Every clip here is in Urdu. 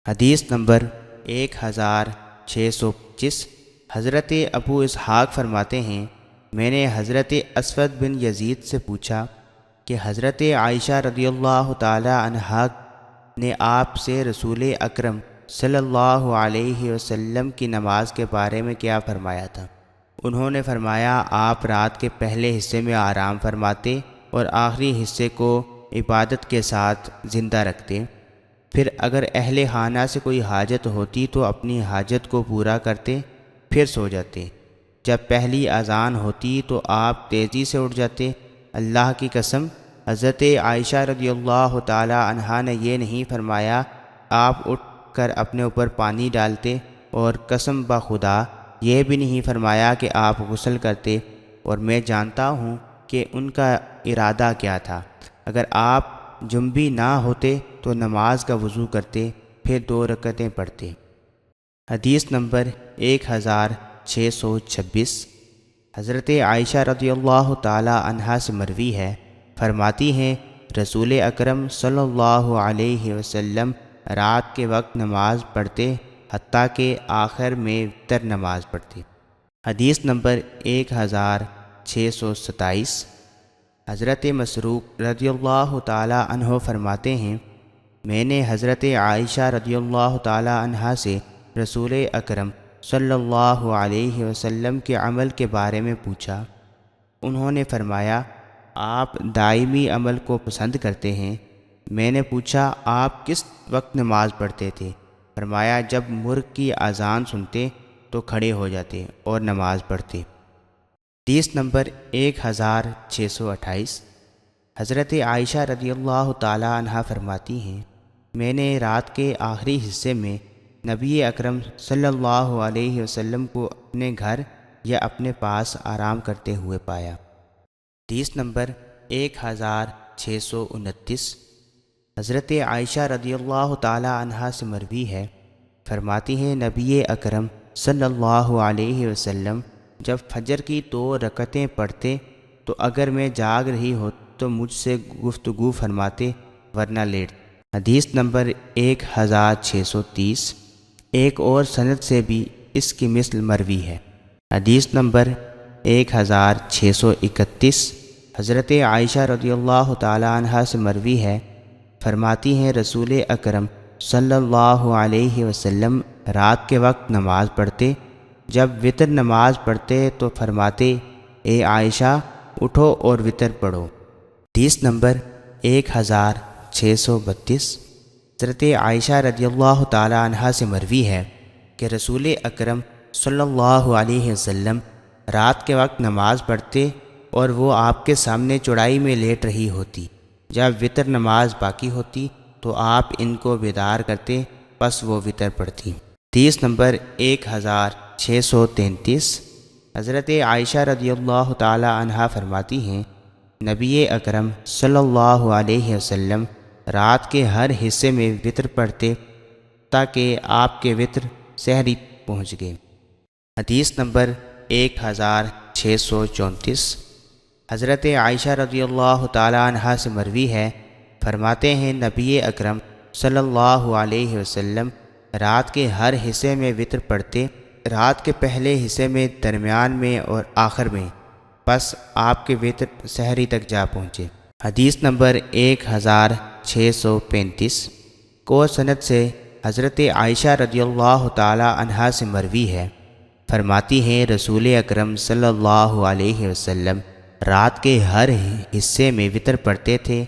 حدیث نمبر 1625۔ حضرت ابو اسحاق فرماتے ہیں، میں نے حضرت اسود بن یزید سے پوچھا کہ حضرت عائشہ رضی اللہ تعالی عنہا نے آپ سے رسول اکرم صلی اللہ علیہ وسلم کی نماز کے بارے میں کیا فرمایا تھا؟ انہوں نے فرمایا، آپ رات کے پہلے حصے میں آرام فرماتے اور آخری حصے کو عبادت کے ساتھ زندہ رکھتے، پھر اگر اہل خانہ سے کوئی حاجت ہوتی تو اپنی حاجت کو پورا کرتے، پھر سو جاتے۔ جب پہلی اذان ہوتی تو آپ تیزی سے اٹھ جاتے۔ اللہ کی قسم، حضرت عائشہ رضی اللہ تعالی عنہا نے یہ نہیں فرمایا آپ اٹھ کر اپنے اوپر پانی ڈالتے، اور قسم بخدا یہ بھی نہیں فرمایا کہ آپ غسل کرتے، اور میں جانتا ہوں کہ ان کا ارادہ کیا تھا۔ اگر آپ جنبی نہ ہوتے تو نماز کا وضو کرتے، پھر 2 رکعتیں پڑھتے۔ حدیث نمبر 1626۔ حضرت عائشہ رضی اللہ تعالی عنہا سے مروی ہے، فرماتی ہیں رسول اکرم صلی اللہ علیہ وسلم رات کے وقت نماز پڑھتے، حتیٰ کہ آخر میں وتر نماز پڑھتے۔ حدیث نمبر 1627۔ حضرت مسروق رضی اللہ تعالی عنہ فرماتے ہیں، میں نے حضرت عائشہ رضی اللہ تعالی عنہا سے رسول اکرم صلی اللہ علیہ وسلم کے عمل کے بارے میں پوچھا۔ انہوں نے فرمایا، آپ دائمی عمل کو پسند کرتے ہیں۔ میں نے پوچھا، آپ کس وقت نماز پڑھتے تھے؟ فرمایا، جب مرغ کی اذان سنتے تو کھڑے ہو جاتے اور نماز پڑھتے۔ حدیث نمبر 1628۔ حضرت عائشہ رضی اللہ تعالی عنہا فرماتی ہیں، میں نے رات کے آخری حصے میں نبی اکرم صلی اللہ علیہ وسلم کو اپنے گھر یا اپنے پاس آرام کرتے ہوئے پایا۔ حدیث نمبر 1629۔ حضرت عائشہ رضی اللہ تعالی عنہا سے مروی ہے، فرماتی ہیں نبی اکرم صلی اللہ علیہ وسلم جب فجر کی 2 رکعتیں پڑھتے تو اگر میں جاگ رہی ہو تو مجھ سے گفتگو فرماتے، ورنہ لیٹ۔ حدیث نمبر 1630۔ ایک اور سند سے بھی اس کی مثل مروی ہے۔ حدیث نمبر 1631۔ حضرت عائشہ رضی اللہ تعالی عنہا سے مروی ہے، فرماتی ہیں رسول اکرم صلی اللہ علیہ وسلم رات کے وقت نماز پڑھتے، جب وتر نماز پڑھتے تو فرماتے، اے عائشہ اٹھو اور وتر پڑھو۔ حدیث نمبر 1632۔ حضرت عائشہ رضی اللہ تعالی عنہا سے مروی ہے کہ رسول اکرم صلی اللہ علیہ وسلم رات کے وقت نماز پڑھتے اور وہ آپ کے سامنے چوڑائی میں لیٹ رہی ہوتی۔ جب وتر نماز باقی ہوتی تو آپ ان کو بیدار کرتے، پس وہ وتر پڑھتی۔ حدیث نمبر 1633۔ حضرت عائشہ رضی اللہ تعالی عنہا فرماتی ہیں، نبی اکرم صلی اللہ علیہ وسلم رات کے ہر حصے میں وتر پڑھتے تاکہ آپ کے وتر سحری پہنچ گئے۔ حدیث نمبر 1634۔ حضرت عائشہ رضی اللہ تعالی عنہا سے مروی ہے، فرماتے ہیں نبی اکرم صلی اللہ علیہ وسلم رات کے ہر حصے میں وتر پڑھتے، رات کے پہلے حصے میں، درمیان میں اور آخر میں، پس آپ کے وتر سحری تک جا پہنچے۔ حدیث نمبر 1635۔ کو سند سے حضرت عائشہ رضی اللہ تعالی عنہا سے مروی ہے، فرماتی ہیں رسول اکرم صلی اللہ علیہ وسلم رات کے ہر حصے میں وتر پڑھتے تھے،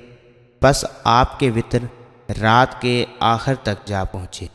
پس آپ کے وتر رات کے آخر تک جا پہنچے۔